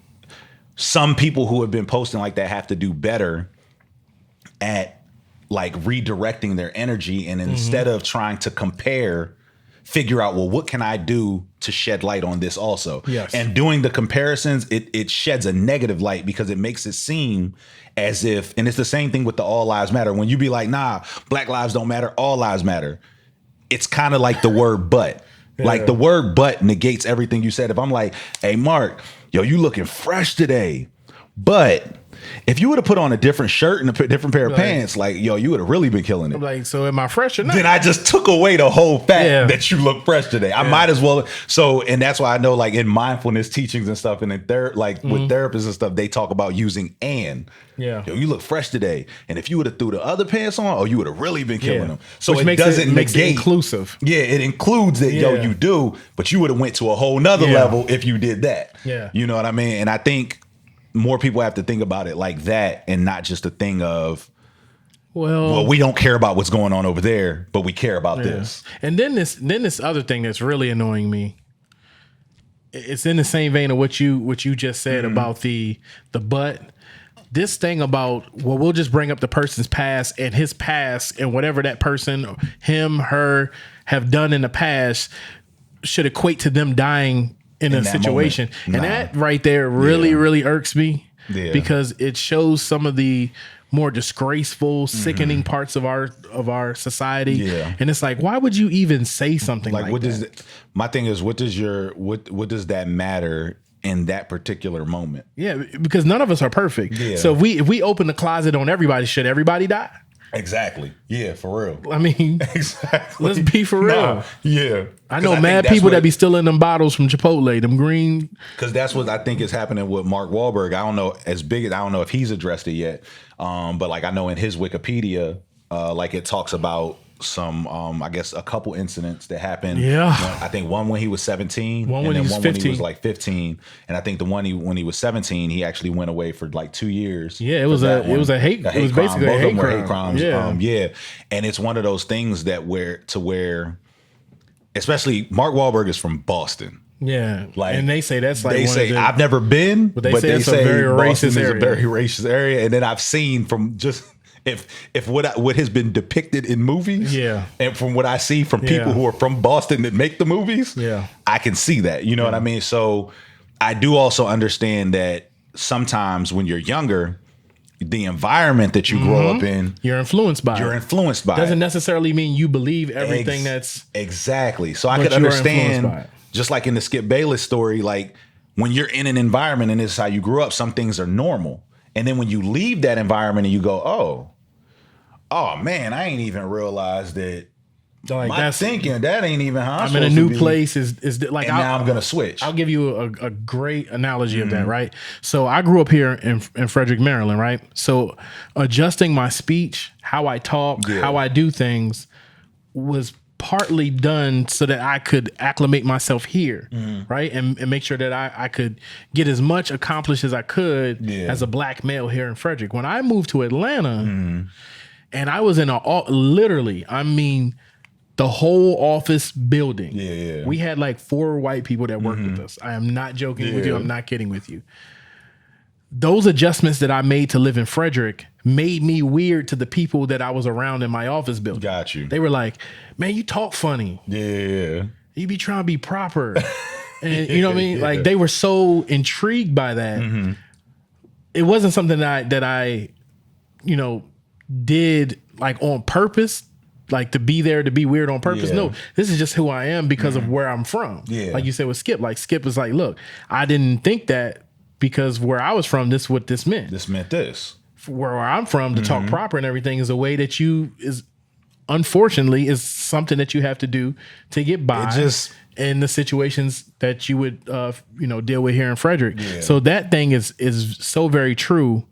some people who have been posting like that have to do better at like redirecting their energy, and instead of trying to compare, figure out, well, what can I do to shed light on this also?
Yes.
And doing the comparisons, it sheds a negative light, because it makes it seem as if, and it's the same thing with the All Lives Matter. When you be like, nah, black lives don't matter, all lives matter. It's kind of like the word but. Like, the word but negates everything you said. If I'm like, hey, Mark, yo, you looking fresh today, but if you would have put on a different shirt and a different pair of pants, like, yo, you would have really been killing it.
Like, so am I fresh or not?
Then I just took away the whole fact that you look fresh today. I might as well. So, and that's why I know, like, in mindfulness teachings and stuff, and in with therapists and stuff, they talk about using and.
Yeah.
Yo, you look fresh today. And if you would have threw the other pants on, you would have really been killing them. So
which
it
makes
doesn't
makes
negate.
it inclusive.
Yeah, it includes that, yo, you do, but you would have went to a whole nother level if you did that.
Yeah.
You know what I mean? And I think more people have to think about it like that and not just a thing of, well, we don't care about what's going on over there, but we care about this.
And then this other thing that's really annoying me. It's in the same vein of what you just said about the butt. This thing about, well, we'll just bring up the person's past and his past and whatever that person, him, her, have done in the past should equate to them dying in a situation. And that right there really irks me because it shows some of the more disgraceful, sickening parts of our society. Yeah. And it's like, why would you even say something like
what
that?
My thing is, what does that matter in that particular moment?
Yeah, because none of us are perfect. Yeah. So if we open the closet on everybody, should everybody die?
Exactly. Yeah, for real.
I mean, exactly. Let's be for real.
Yeah.
I know mad people that be stealing them bottles from Chipotle, them green.
Because that's what I think is happening with Mark Wahlberg. I don't know I don't know if he's addressed it yet. But like I know in his Wikipedia, like it talks about some I guess a couple incidents that happened.
Yeah.
I think one when he was 17,
one when he was
like 15. And I think the one when he was 17, he actually went away for like 2 years.
Yeah, it was a hate crime. Basically a hate crime.
Hate crimes. Yeah. And it's one of those things that where especially Mark Wahlberg is from Boston.
Yeah, like, and they say that's like
they say I've never been, but they say it's a very
racist area.
Is a very racist area. And then I've seen from just if what has been depicted in movies, and from what I see from people who are from Boston that make the movies, I can see that. You know what I mean? So I do also understand that sometimes when you're younger, the environment that you grow up in,
you're influenced by. Doesn't necessarily mean you believe everything that's
exactly. So I could understand, just like in the Skip Bayless story, like when you're in an environment and this is how you grew up, some things are normal, and then when you leave that environment and you go, oh man, I ain't even realized that. Like that's thinking that ain't even how I'm
in a new place is like,
and now I'm gonna switch.
I'll give you a great analogy of that, right? So I grew up here in Frederick, Maryland, right? So adjusting my speech, how I talk, how I do things was partly done so that I could acclimate myself here, right? And make sure that I could get as much accomplished as I could as a black male here in Frederick. When I moved to Atlanta, and I was in literally, I mean, the whole office building. Yeah. We had like 4 white people that worked with us. I am not joking with you. I'm not kidding with you. Those adjustments that I made to live in Frederick made me weird to the people that I was around in my office building.
Got you.
They were like, man, you talk funny.
Yeah.
You be trying to be proper. And you know what I mean? Like they were so intrigued by that. It wasn't something that I, did like on purpose. Like to be there to be weird on purpose. No, this is just who I am because of where I'm from. Yeah. Like you said with Skip. Like Skip was like, look, I didn't think that because where I was from, this is what this meant.
This meant this.
Where I'm from, to talk proper and everything is a way that unfortunately is something that you have to do to get by in the situations that you would deal with here in Frederick. Yeah. So that thing is so very true.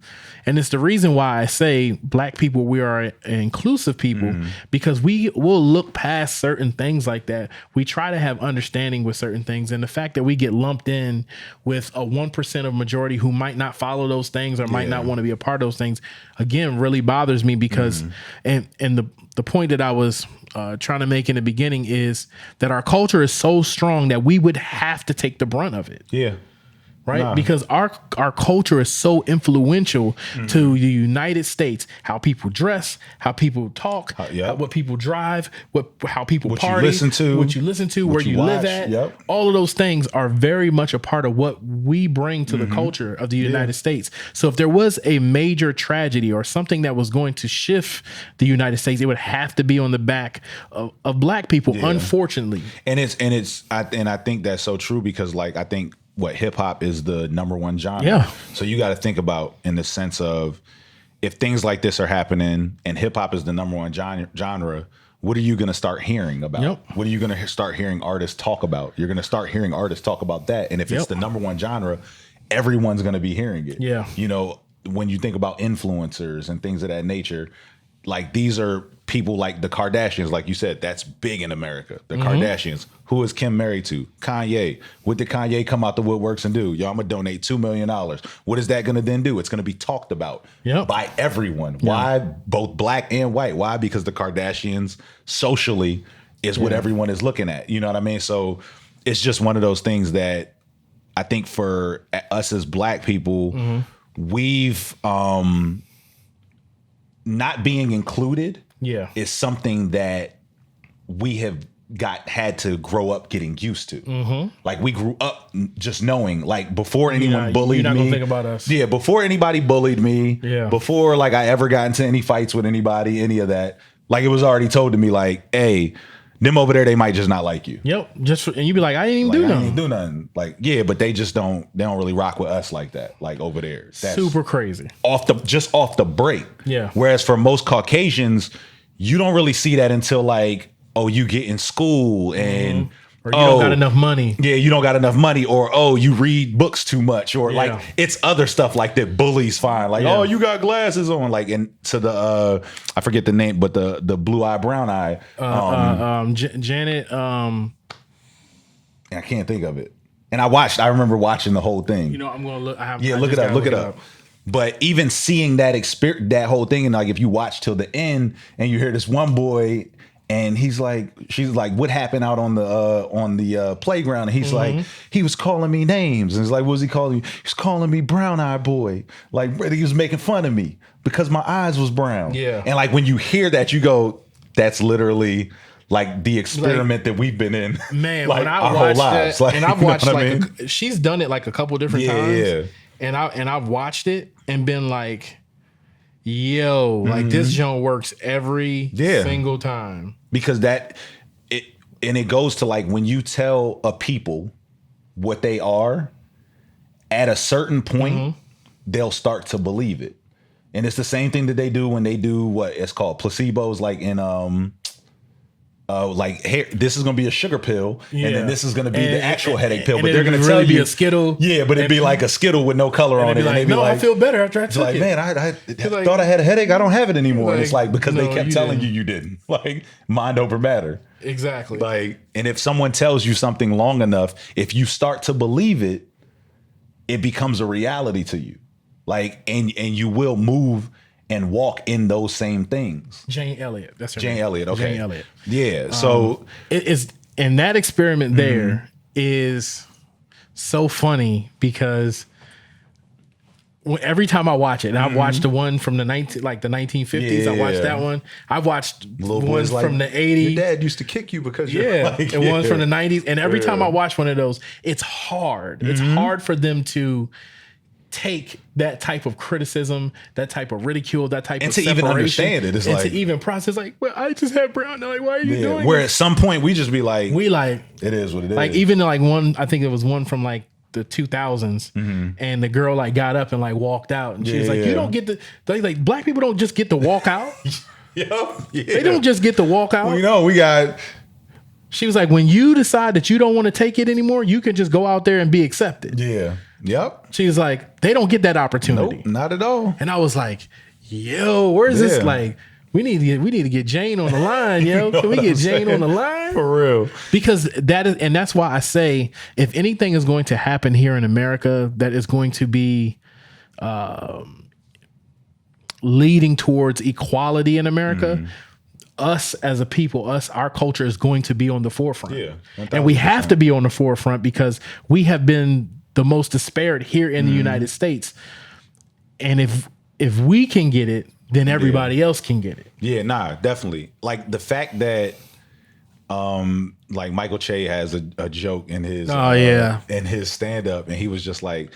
And it's the reason why I say black people, we are an inclusive people because we will look past certain things like that. We try to have understanding with certain things. And the fact that we get lumped in with a 1% of majority who might not follow those things or might not want to be a part of those things, again, really bothers me because, and the point that I was trying to make in the beginning is that our culture is so strong that we would have to take the brunt of it. Yeah. Right? Because our culture is so influential to the United States. How people dress, how people talk, what people drive, how people party, what you listen to, where you live at. All of those things are very much a part of what we bring to the culture of the United States. So if there was a major tragedy or something that was going to shift the United States, it would have to be on the back of black people, unfortunately.
And I think that's so true because like I think hip hop is the number one genre.
Yeah.
So you got to think about in the sense of if things like this are happening and hip hop is the number one genre, what are you going to start hearing about?
Yep.
What are you going to start hearing artists talk about? You're going to start hearing artists talk about that. And if it's the number one genre, everyone's going to be hearing it.
Yeah.
You know, when you think about influencers and things of that nature, like these are people like the Kardashians, like you said, that's big in America. The Kardashians. Who is Kim married to? Kanye. What did Kanye come out the woodworks and do? Yo, I'm gonna donate $2 million. What is that gonna then do? It's gonna be talked about by everyone. Why? Both black and white. Why? Because the Kardashians socially is what everyone is looking at. You know what I mean? So it's just one of those things that I think for us as black people, we've not being included is something that we have had to grow up getting used to. Like we grew up just knowing, like before anyone bullied me.
You're not gonna think about us.
Yeah, before anybody bullied me. Yeah. Before like I ever got into any fights with anybody, any of that. Like it was already told to me, like, hey, them over there, they might just not like you.
Yep. And you be like, I didn't even do nothing.
I didn't do nothing. Like, yeah, but they don't really rock with us like that. Like over there. That's
super crazy.
Off the break.
Yeah.
Whereas for most Caucasians, you don't really see that until like, oh, you get in school and
or you don't got enough money.
Yeah, you don't got enough money, or oh, you read books too much, or like it's other stuff like that bullies find. Like, oh, you got glasses on. Like, and to the I forget the name, but the blue eye, brown eye.
Janet
I can't think of it. And I remember watching the whole thing.
You know, I'm gonna look.
Look it up. But even seeing that that whole thing, and like if you watch till the end and you hear this one boy and she's like, what happened out on the playground? And he's like, he was calling me names. And it's like, what was he calling you? He's calling me brown eyed boy. Like he was making fun of me because my eyes was brown. Yeah. And like when you hear that, you go, that's literally like the experiment that we've been in.
Man,
like
when I
our
watched
whole lives.
that,
Like,
and I've watched
like
she's done it like a couple different times. Yeah. And I've watched it and been like, yo, like this joint works every single time. Because
it goes to like when you tell a people what they are, at a certain point, they'll start to believe it. And it's the same thing that they do when they do what it's called placebos, like in like, hey, this is gonna be a sugar pill, and then this is gonna be the actual headache pill. But they're gonna tell you
a Skittle.
Yeah, but it'd be like a Skittle with no color on it.
Like, and no, I feel better after I took
like,
it.
Man, I thought I had a headache. I don't have it anymore. And it's like because they kept telling you didn't. Like mind over matter.
Exactly.
Like, and if someone tells you something long enough, if you start to believe it, it becomes a reality to you. Like, and you will move and walk in those same things.
Jane Elliott. That's her
Jane
name.
Elliott. Okay.
Jane Elliott.
Yeah. So
it is, and that experiment there is so funny because every time I watch it, and I've watched the one from the 1950s. I watched that one. I've watched ones from the 80s.
Your dad used to kick you because you're like,
and ones from the 90s. And every time I watch one of those, it's hard. It's hard for them to take that type of criticism, that type of ridicule, that type of separation,
even understand it. It's
and
like,
to even process, like, well, I just had brown. Like, why are you doing
where
it?
at some point we just be like,
it
is what it is.
Like even like one, I think it was one from like the 2000s, and the girl like got up and like walked out, and she was like, you don't get like black people don't just get to walk out. They don't just get to walk out.
Well, you know, we got.
She was like, when you decide that you don't want to take it anymore, you can just go out there and be accepted.
Yeah. Yep.
She was like, they don't get that opportunity.
Nope, not at all.
And I was like, yo, where's this? Like, we need to get Jane on the line, yo. Can we get Jane on the line?
For real.
Because that's why I say, if anything is going to happen here in America that is going to be leading towards equality in America, us as a people, our culture is going to be on the forefront. Yeah, 1,000%. And we have to be on the forefront because we have been the most disparate here in the United States. And if we can get it, then everybody else can get it.
Yeah, nah, definitely. Like the fact that like Michael Che has a joke in his in his stand-up, and he was just like,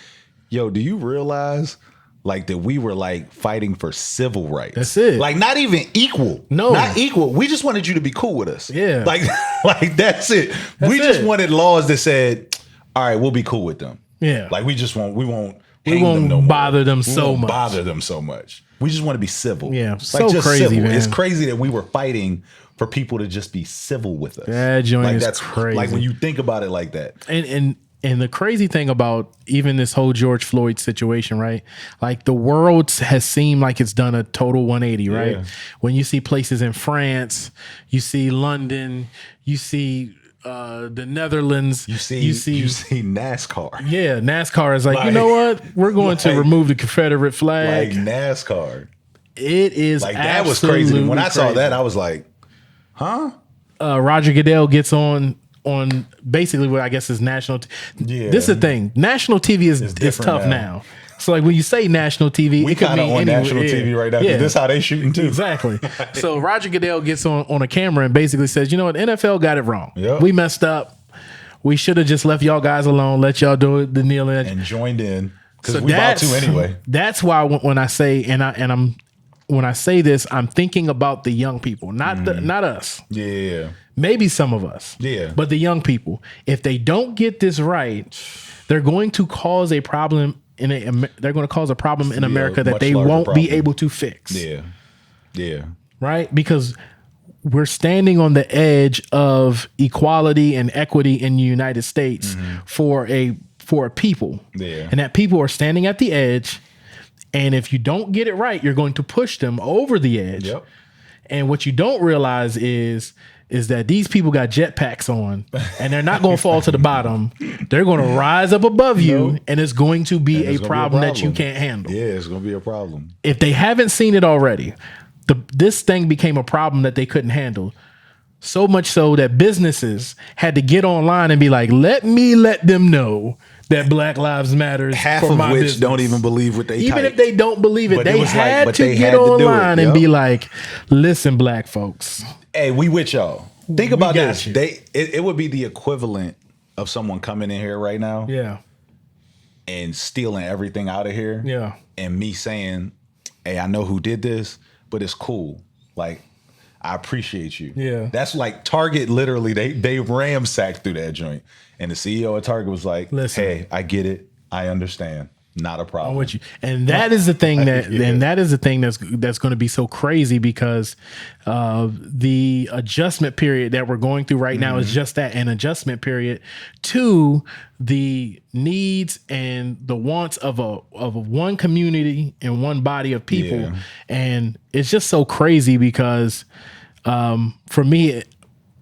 yo, do you realize like that we were like fighting for civil rights?
That's it.
Like not even equal.
No.
Not equal. We just wanted you to be cool with us.
Yeah.
Like that's it. We just wanted laws that said, all right, we'll be cool with them.
Yeah.
Like we won't
bother them so much.
Bother them so much. We just want to be civil.
Yeah.
Like
So
just
crazy,
civil.
man.
It's crazy that we were fighting for people to just be civil with us.
That joint
like
is
that's
crazy.
Like when you think about it like that.
And the crazy thing about even this whole George Floyd situation, right? Like the world has seemed like it's done a total 180, right?
Yeah.
When you see places in France, you see London, you see the Netherlands,
You see NASCAR.
Yeah, NASCAR is like, you know what? We're going to remove the Confederate flag.
Like NASCAR.
It is
like that was crazy. When I saw that, I was like, huh?
Roger Goodell gets on basically what I guess is national.
Yeah.
This is the thing. National TV is tough now. So like when you say national TV,
we kind of on national TV right now. Yeah. This is how they shooting too.
Exactly. So Roger Goodell gets on a camera and basically says, you know what, NFL got it wrong.
Yep.
We messed up. We should have just left y'all guys alone, let y'all do it, the kneeling
and joined in because
so
we about to anyway.
That's why when I say when I say this, I'm thinking about the young people, not us.
Yeah.
Maybe some of us.
Yeah.
But the young people, if they don't get this right, they're going to cause a problem in America that they won't be able to fix.
Yeah. Yeah.
Right? Because we're standing on the edge of equality and equity in the United States for a people.
Yeah.
And that people are standing at the edge. And if you don't get it right, you're going to push them over the edge.
Yep.
And what you don't realize is that these people got jetpacks on and they're not going to fall to the bottom. They're going to rise up above you and it's going to be a problem that you can't handle.
Yeah, it's going to be a problem.
If they haven't seen it already, this thing became a problem that they couldn't handle. So much so that businesses had to get online and be like, let them know that Black Lives Matter.
Half of which business. Don't even believe what they
Even
type.
if they don't believe it, they had to get online and be like, listen, black folks.
Hey, we with y'all. Think about this. It would be the equivalent of someone coming in here right now.
Yeah.
And stealing everything out of here.
Yeah.
And me saying, hey, I know who did this, but it's cool. Like, I appreciate you.
Yeah.
That's like Target literally, they ramsacked through that joint. And the CEO of Target was like, listen, hey, I get it. I understand. Not a problem.
I'm with you. And that is the thing that's going to be so crazy because the adjustment period that we're going through right now is just that, an adjustment period to the needs and the wants of one community and one body of people. Yeah. And it's just so crazy because for me,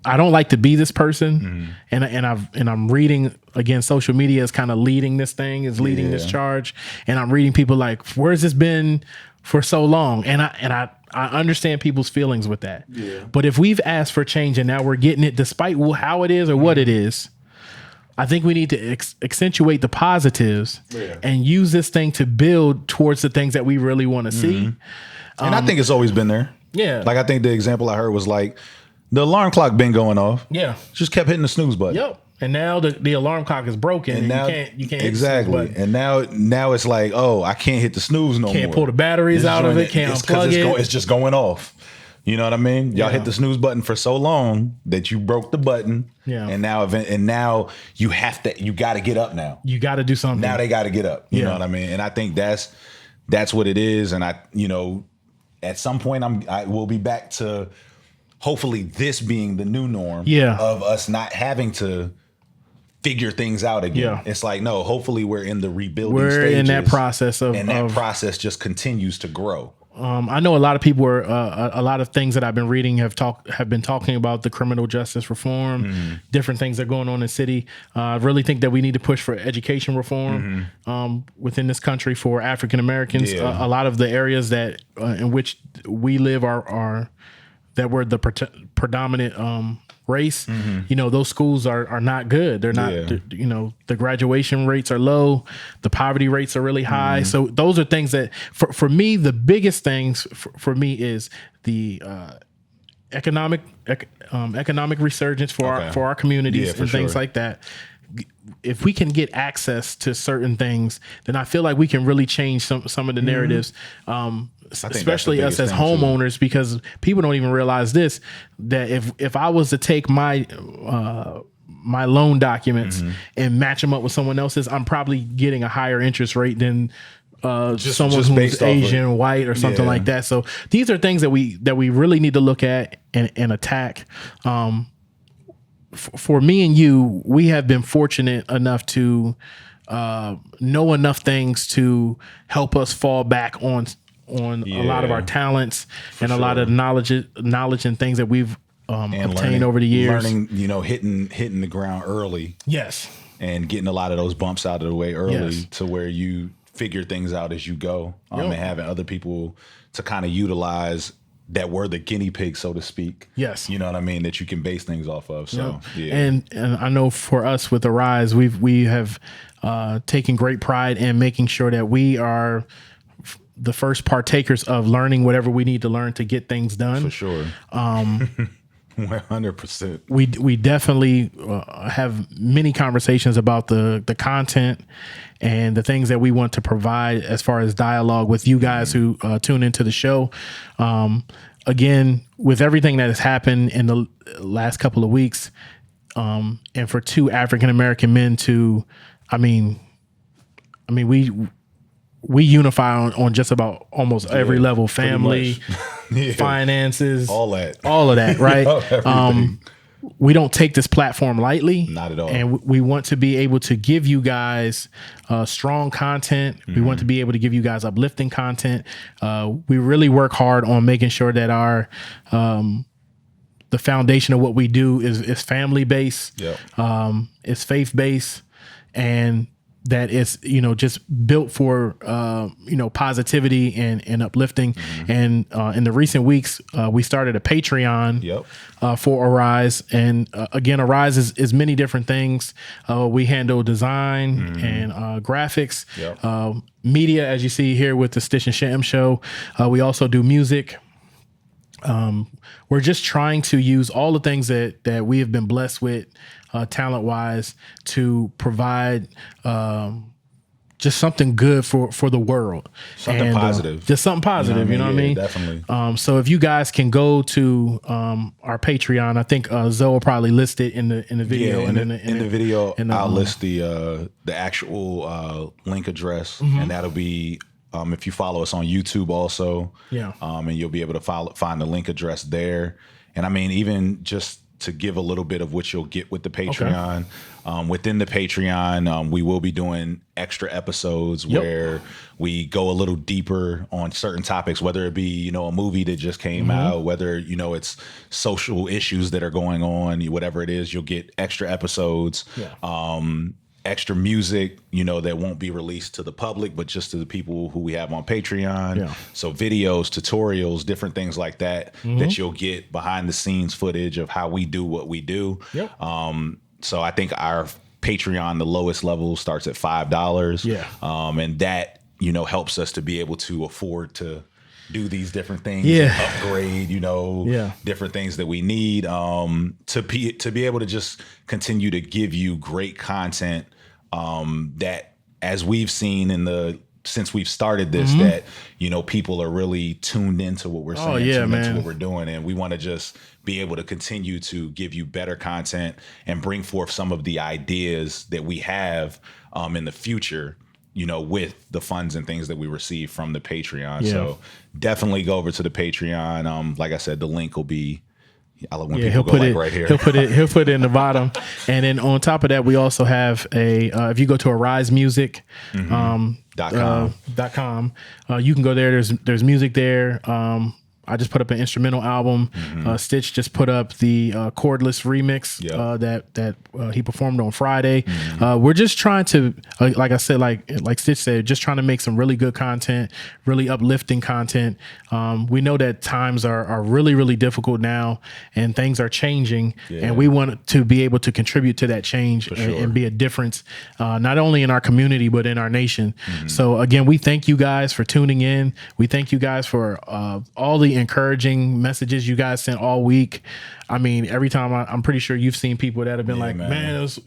I don't like to be this person, and I'm reading again. Social media is kind of leading this this charge, and I'm reading people like, "Where's this been for so long?" And I understand people's feelings with that. Yeah. But if we've asked for change and now we're getting it, despite how it is or what it is, I think we need to accentuate the positives and use this thing to build towards the things that we really want to see.
And I think it's always been there.
Yeah,
like I think the example I heard was like, the alarm clock been going off.
Yeah.
Just kept hitting the snooze button.
Yep. And now the alarm clock is broken and now you can't
exactly. Hit the snooze button. And now it's like, oh, I can't hit the snooze no more.
Can't pull the batteries out of it, can't unplug it.
It's just going off. You know what I mean? Y'all hit the snooze button for so long that you broke the button. Yeah. And now you got to get up now.
You got to do something.
Now they got to get up. You know what I mean? And I think that's what it is. And at some point I will be back to hopefully this being the new norm of us not having to figure things out again. Yeah. It's like, no, hopefully we're in the rebuilding stages.
We're in that process
that process just continues to grow.
I know a lot of people a lot of things that I've been reading have been talking about the criminal justice reform, different things that are going on in the city. I really think that we need to push for education reform within this country for African Americans. Yeah. A lot of the areas that in which we live are that we're the predominant race, those schools are not good. They're not, the graduation rates are low. The poverty rates are really high. So those are things that for me, the biggest things for me is the economic resurgence for our communities and things like that. If we can get access to certain things, then I feel like we can really change some of the narratives, especially us as homeowners, because people don't even realize this, that if I was to take my my loan documents and match them up with someone else's, I'm probably getting a higher interest rate than someone who's Asian, white, or something like that. So these are things that we really need to look at and attack. For me and you, we have been fortunate enough to know enough things to help us fall back on a lot of our talents and a lot of knowledge and things that we've obtained over the years.
Learning, hitting the ground early.
Yes.
And getting a lot of those bumps out of the way early to where you figure things out as you go, and having other people to kind of utilize that were the guinea pig, so to speak.
Yes.
You know what I mean? That you can base things off of. So,
And I know for us with Arise, we have taken great pride in making sure that we are the first partakers of learning whatever we need to learn to get things done.
For sure. 100%.
We definitely have many conversations about the content and the things that we want to provide as far as dialogue with you guys who tune into the show. Again, with everything that has happened in the last couple of weeks, and for two African-American men to, we unify on just about almost every level, family, finances,
all of
that, right? We don't take this platform lightly.
Not at all.
And we want to be able to give you guys strong content. We want to be able to give you guys uplifting content. We really work hard on making sure that our the foundation of what we do is family based, it's faith based, and that it's just built for positivity and uplifting. And in the recent weeks, we started a Patreon for Arise, and again, Arise is many different things. We handle design and graphics, media, as you see here with the Stitch Sham Show. We also do music. We're just trying to use all the things that we have been blessed with talent wise to provide just something good for the world.
Something positive.
Just something positive, you know what I mean?
Definitely.
So if you guys can go to our Patreon, I think Zoe will probably list it in the video.
In the video, I'll list the actual link address, and that'll be if you follow us on YouTube also. And you'll be able to find the link address there. And even just to give a little bit of what you'll get with the Patreon. Within the Patreon, we will be doing extra episodes where we go a little deeper on certain topics, whether it be, a movie that just came out, whether, it's social issues that are going on, whatever it is, you'll get extra episodes. Extra music, that won't be released to the public, but just to the people who we have on Patreon. So videos, tutorials, different things like that, that you'll get behind the scenes footage of how we do what we do. So I think our Patreon, the lowest level starts at $5. And that, helps us to be able to afford to do these different things, upgrade, different things that we need, to be able to just continue to give you great content, that as we've seen since we've started this, that, people are really tuned into what we're saying, into what we're doing. And we want to just be able to continue to give you better content and bring forth some of the ideas that we have, in the future, with the funds and things that we receive from the Patreon. So definitely go over to the Patreon. Like I said, the link will be,
he'll put it right here. He'll put it in the bottom. And then on top of that, we also have if you go to arisemusic.com, you can go there. There's music there. I just put up an instrumental album. Stitch just put up the cordless remix that he performed on Friday. We're just trying to, like I said, like Stitch said, just trying to make some really good content, really uplifting content. We know that times are really, really difficult now, and things are changing, and we want to be able to contribute to that change and be a difference, not only in our community but in our nation. So again, we thank you guys for tuning in. We thank you guys for all the encouraging messages you guys sent all week. Every time I'm pretty sure you've seen people that have been like, man, it was,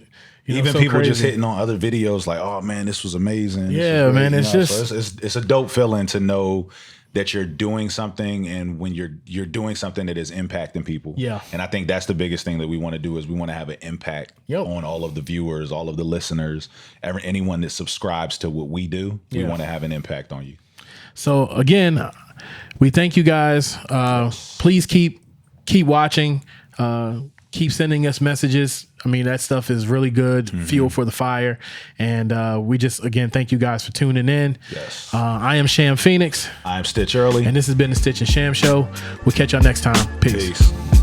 even
so
people
crazy.
Just hitting on other videos like, oh man, this was amazing.
It's
so it's a dope feeling to know that you're doing something, and when you're doing something that is impacting people.
Yeah.
And I think that's the biggest thing that we want to do, is we want to have an impact on all of the viewers, all of the listeners, anyone that subscribes to what we do. We want to have an impact on you.
So again, we thank you guys. Please keep watching. Keep sending us messages. I mean, that stuff is really good fuel for the fire. And we just, again, thank you guys for tuning in.
Yes.
I am Sham Phoenix.
I'm Stitch Early.
And this has been the Stitch and Sham Show. We'll catch y'all next time. Peace.